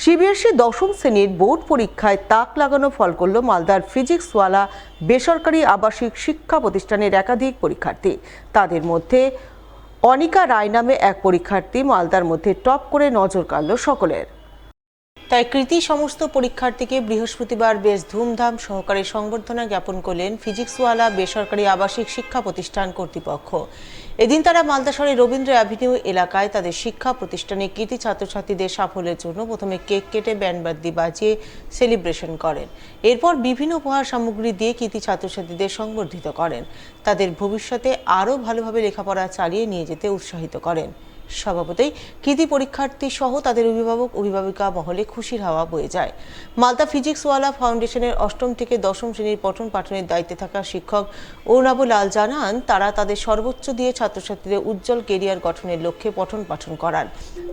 CBSE দশম শ্রেণীর board পরীক্ষায় তাক লাগানো ফল করল মালদার ফিজিক্সওয়ালা বেসরকারি আবাসিক শিক্ষা প্রতিষ্ঠানের একাধিক পরীক্ষার্থী। তাদের মধ্যে অনিকা রায় নামে এক পরীক্ষার্থী মালদার মধ্যে টপ করে নজর কাড়ল সকলের। তাই কৃতি সমস্ত পরীক্ষার্থীকে বৃহস্পতিবার বেশ ধুমধাম সহকারে সংবর্ধনা জ্ঞাপন করলেন ফিজিক্সওয়ালা বেসরকারি আবাসিক শিক্ষা প্রতিষ্ঠান কর্তৃপক্ষ। এদিন তারা মালদা শহরের রবীন্দ্র অ্যাভিনিউ এলাকায় তাদের শিক্ষা প্রতিষ্ঠানে কৃতি ছাত্রছাত্রীদের সাফল্যের জন্য প্রথমে কেক কেটে ব্যান্ডবাদ্যি বাজিয়ে সেলিব্রেশন করেন। এরপর বিভিন্ন উপহার সামগ্রী দিয়ে কৃতি ছাত্রছাত্রীদের সংবর্ধিত করেন। তাদের ভবিষ্যতে আরও ভালোভাবে লেখাপড়া চালিয়ে নিয়ে যেতে উৎসাহিত করেন। স্বভাবতই কৃতি পরীক্ষার্থী সহ তাদের অভিভাবক অভিভাবিকা মহলে খুশির হাওয়া বয়ে যায়। মালদা ফিজিক্সওয়ালা ফাউন্ডেশনের অষ্টম থেকে দশম শ্রেণীর পঠন পাঠনের দায়িত্বে থাকা শিক্ষক অর্ণব লাল জানান, তারা তাদের সর্বোচ্চ দিয়ে ছাত্রছাত্রীদের উজ্জ্বল কেরিয়ার গঠনের লক্ষ্যে পঠন পাঠন করান।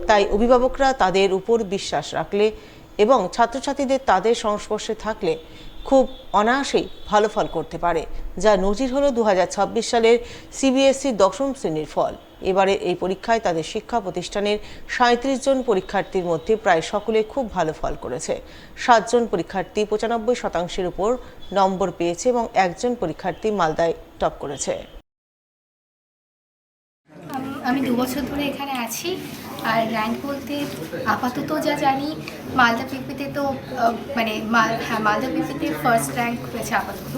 তাই অভিভাবকরা তাদের উপর বিশ্বাস রাখলে এবং ছাত্রছাত্রীদের তাদের সংস্পর্শে থাকলে খুব অনায়াসেই ভালো ফল করতে পারে, যা নজির হলো 2026 সালের সিবিএসই দশম শ্রেণীর ফল। এবারে এই পরীক্ষায় তাদের শিক্ষা প্রতিষ্ঠানের 37 জন পরীক্ষার্থীর মধ্যে প্রায় সকলে খুব ভালো ফল করেছে। 7 জন পরীক্ষার্থী 95% উপর নম্বর পেয়েছে এবং একজন পরীক্ষার্থী মালদায় টপ করেছে। আমি 2 বছর ধরে এখানে আছি। আর র্যাঙ্ক বলতে আপাতত যা জানি মালদা পিপিতে তো মালদা পিপিতে ফার্স্ট র্যাঙ্ক হয়েছে আপাতত।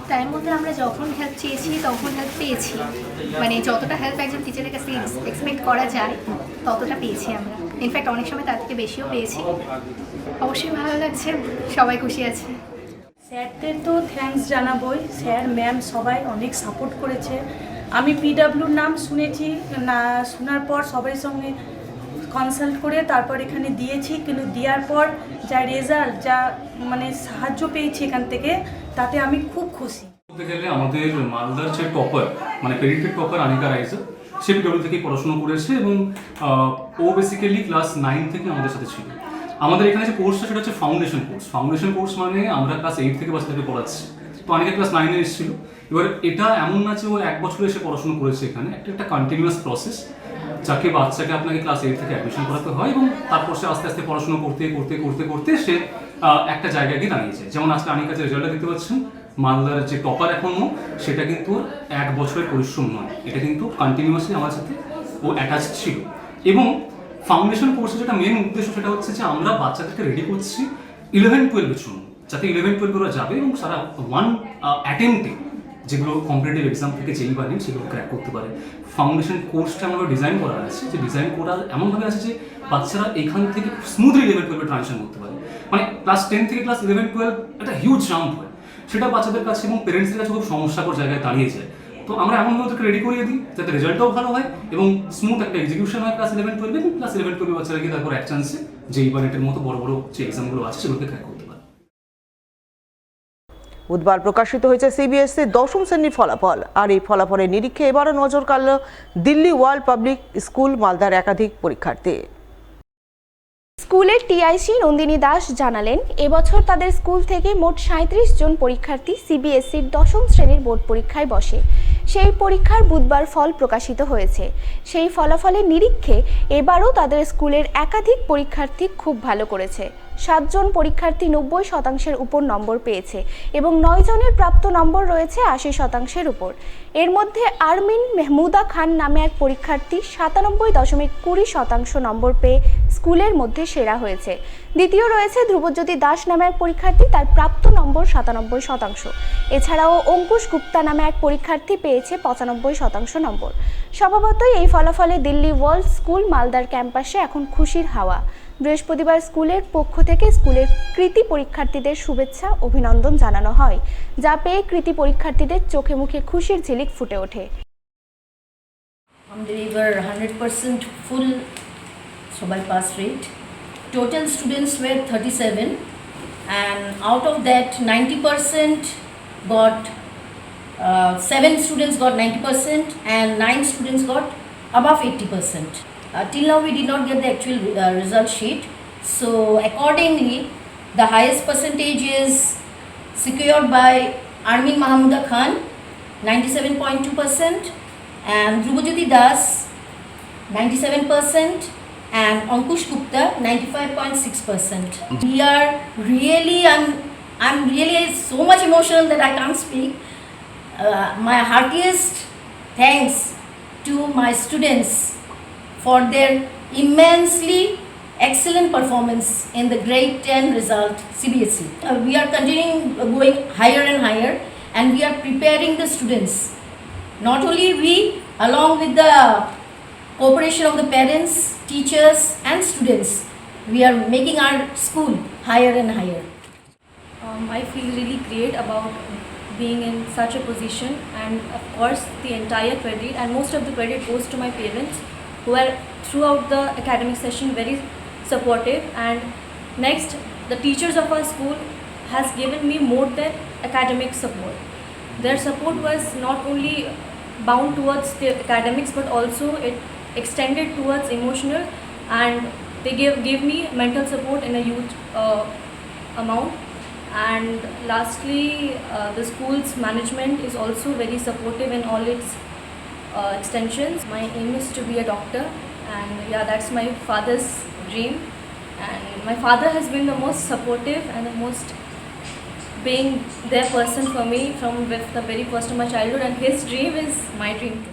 তার মধ্যে আমরা যখন হেল্প চেয়েছি তখন হেল্প পেয়েছি, যতটা হেল্প একজন টিচারের কাছে এক্সপেক্ট করা যায় ততটা পেয়েছি আমরা। ইনফ্যাক্ট অনেক সময় তার থেকে বেশিও পেয়েছি। অবশ্যই ভালো লাগছে, সবাই খুশি আছে। স্যারদের তো থ্যাঙ্কস জানাবোই, স্যার ম্যাম সবাই অনেক সাপোর্ট করেছে। আমি পিডাব্লিউর নাম শুনেছি, না শোনার পর সবার সঙ্গে কনসাল্ট করে তারপর এখানে দিয়েছি, কিন্তু দেওয়ার পর যা রেজাল্ট, যা সাহায্য পেয়েছি এখান থেকে, তাতে আমি খুব খুশি। বলতে গেলে আমাদের মালদার যে টপার ক্রেডিটেড টপার অনিকা রায়, সে পিডব্লিউ থেকে পড়াশোনা করেছে এবং ও বেসিক্যালি ক্লাস 9 থেকে আমাদের সাথে ছিল। আমাদের এখানে যে কোর্সটা সেটা হচ্ছে ফাউন্ডেশন কোর্স মানে আমরা ক্লাস 8 থেকে বাচ্চাদেরকে পড়াচ্ছি। তো অনিকা ক্লাস 9-এ এসেছিল। এবার এটা এমন না যে ও 1 বছরে এসে পড়াশোনা করেছে, এখানে একটা কন্টিনিউয়াস প্রসেস, যাকে বাচ্চাকে আপনাকে ক্লাস 8 থেকে অ্যাডমিশন করাতে হয় এবং তারপর সে আস্তে আস্তে পড়াশোনা করতে করতে করতে করতে সে একটা জায়গায় গিয়ে দাঁড়িয়েছে। যেমন আজকে অনিকা যে রেজাল্টটা দেখতে পাচ্ছেন, মালদার যে টপার এখনও, সেটা কিন্তু 1 বছরের পরিশ্রম নয়, এটা কিন্তু কন্টিনিউয়াসলি আমার সাথে ও অ্যাটাচ ছিল। এবং ফাউন্ডেশন কোর্সের যেটা মেন উদ্দেশ্য সেটা হচ্ছে যে আমরা বাচ্চাদেরকে রেডি করছি 11-12-এর জন্য, যাতে 11-12 ওরা যাবে এবং সারা ওয়ান অ্যাটেম্পটে যেগুলো কম্পিটিটিভ এক্সাম থেকে যেই বা নেই সেগুলো ক্র্যাক করতে পারে। ফাউন্ডেশন কোর্সটা আমরা ডিজাইন করা আছে, যে ডিজাইন করা এমনভাবে আছে যে বাচ্চারা এখান থেকে স্মুথলি 11-12-এ ট্রানজিশন করতে পারে। ক্লাস 10 থেকে ক্লাস 11-12 একটা হিউজ জাম্প হয়, সেটা বাচ্চাদের কাছে এবং প্যারেন্টসদের কাছে খুব সমস্যাকর জায়গায় দাঁড়িয়ে যায়। তো আমরা এমনভাবে ওদেরকে রেডি করিয়ে দিই যাতে রেজাল্টটাও ভালো হয় এবং স্মুথ একটা এক্সিকিউশন হয় ক্লাস 11-12 এবং ক্লাস 11-12 বাচ্চারা গিয়ে তারপর এক চান্সে যেই বা নেটের মতো বড় বড় যে এক্সামগুলো আছে সেগুলোকে ক্র্যাক করতে পারে। বুধবার প্রকাশিত হয়েছে সিবিএসই দশম শ্রেণীর ফলাফল। আর এই ফলাফলের নিরীক্ষে এবারও নজর কাড়ল দিল্লি ওয়ার্ল্ড পাবলিক স্কুল মালদার একাধিক পরীক্ষার্থী। স্কুলের টিআইসি নন্দিনী দাস জানালেন, এবছর তাদের স্কুল থেকে মোট 37 জন পরীক্ষার্থী সিবিএসইর দশম শ্রেণীর বোর্ড পরীক্ষায় বসে। সেই পরীক্ষার বুধবার ফল প্রকাশিত হয়েছে। সেই ফলাফলের নিরীক্ষে এবারও তাদের স্কুলের একাধিক পরীক্ষার্থী খুব ভালো করেছে। 7 জন পরীক্ষার্থী 90% উপর নম্বর পেয়েছে এবং 9 জনের প্রাপ্ত নম্বর রয়েছে 80% উপর। এর মধ্যে আরমিন মেহমুদা খান নামে এক পরীক্ষার্থী 97.20% নম্বর পেয়ে স্কুলের মধ্যে সেরা হয়েছে। দ্বিতীয় রয়েছে ধ্রুবজ্যোতি দাস নামে এক পরীক্ষার্থী, তার প্রাপ্ত নম্বর 97%। এছাড়াও অঙ্কুশ গুপ্তা নামে এক পরীক্ষার্থী পেয়েছে 95% নম্বর। স্বভাবতই এই ফলাফলে দিল্লি ওয়ার্ল্ড স্কুল মালদার ক্যাম্পাসে এখন খুশির হাওয়া। বৃহস্পতিবার স্কুলের পক্ষ থেকে স্কুলের কৃতি পরীক্ষার্থীদের শুভেচ্ছা অভিনন্দন জানানো হয়, যা পেয়ে কৃতি পরীক্ষার্থীদের চোখে মুখে খুশির ঝিলিক ফুটে ওঠে। আমাদের এবার 100% ফুল সবাই pass rate. Total students were 37 and out of that 90% got 7 students got 90% and 9 students got above 80%. Till now we did not get the actual result sheet, so accordingly the highest percentage is secured by Armin Mahmuda Khan 97.2% and Dhrubajyoti Das 97%, and Ankush Gupta 95.6%. We are really, I'm really so much emotional that I can't speak. My heartiest thanks to my students for their immensely excellent performance in the grade 10 result CBSE. We are continuing going higher and higher, and we are preparing the students. Not only we, along with the cooperation of the parents, teachers and students, we are making our school higher and higher. I feel really great about being in such a position, and of course the entire credit and most of the credit goes to my parents, who are throughout the academic session very supportive. And next, the teachers of our school has given me more than academic support. Their support was not only bound towards the academics but also it extended towards emotional, and they gave me mental support in a huge amount. And lastly, the school's management is also very supportive in all its extensions. My aim is to be a doctor, and yeah, that's my father's dream. And my father has been the most supportive and the most being their person for me from the very first of my childhood, and his dream is my dream too.